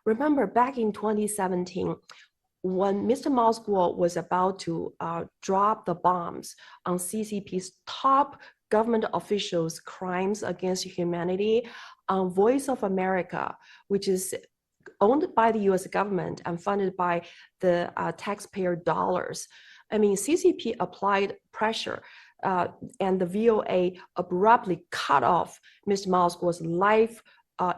Remember back in 2017, when Mr. Miles Guo was about to drop the bombs on CCP's top government officials' crimes against humanity, on Voice of America, which is owned by the US government and funded by the taxpayer dollars. I mean, CCP applied pressure and the VOA abruptly cut off Mr. Miles Guo's live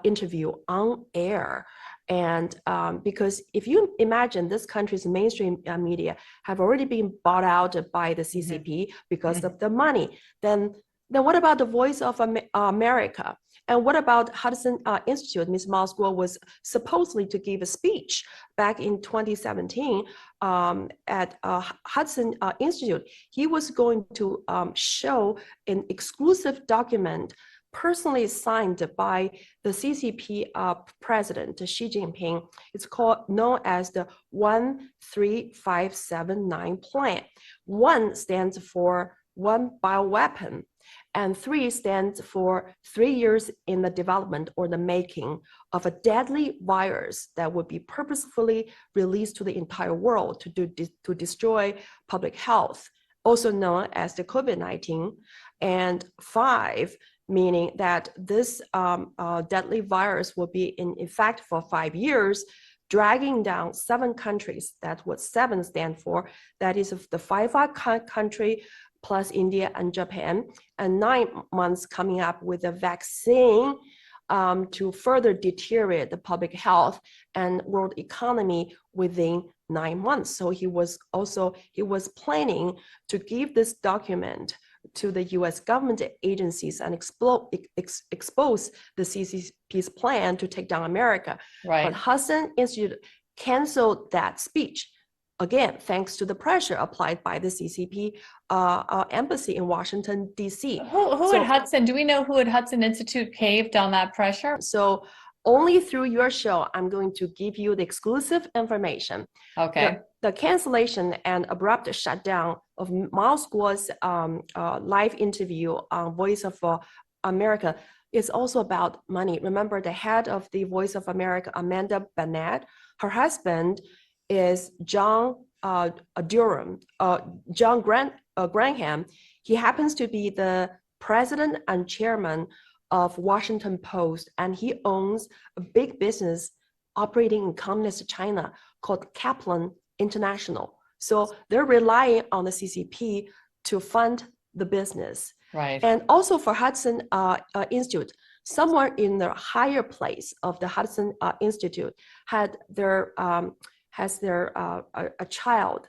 interview on air. And because if you imagine this country's mainstream media have already been bought out by the CCP because of the money, then what about the Voice of America? And what about Hudson Institute? Ms. Miles Guo was supposedly to give a speech back in 2017 at Hudson Institute. He was going to show an exclusive document personally signed by the CCP president, Xi Jinping. It's known as the 13579 plan. 1 stands for one bioweapon, and 3 stands for 3 years in the development or the making of a deadly virus that would be purposefully released to the entire world to destroy public health, also known as the COVID-19. And 5, meaning that this deadly virus will be in effect for 5 years, dragging down 7 countries. That's what 7 stand for. That is the 5 country plus India and Japan, and 9 months coming up with a vaccine to further deteriorate the public health and world economy within 9 months. So he was planning to give this document to the US government agencies and expose the CCP's plan to take down America. Right. But Hudson Institute canceled that speech. Again, thanks to the pressure applied by the CCP embassy in Washington, D.C. Who at Hudson, do we know who at Hudson Institute caved on that pressure? So only through your show, I'm going to give you the exclusive information. Okay. The cancellation and abrupt shutdown of Miles Guo's live interview on Voice of America is also about money. Remember, the head of the Voice of America, Amanda Bennett, her husband is John Granham. He happens to be the president and chairman of Washington Post, and he owns a big business operating in communist China called Kaplan International. So they're relying on the CCP to fund the business. Right. And also for Hudson Institute, somewhere in the higher place of the Hudson Institute has a child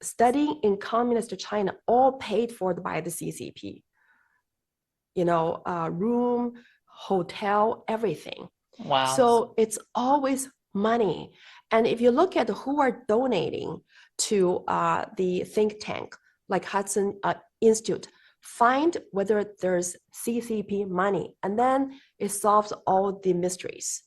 studying in communist China, all paid for by the CCP. Room, hotel, everything. Wow. So it's always money. And if you look at who are donating to the think tank, like Hudson Institute, find whether there's CCP money, and then it solves all the mysteries.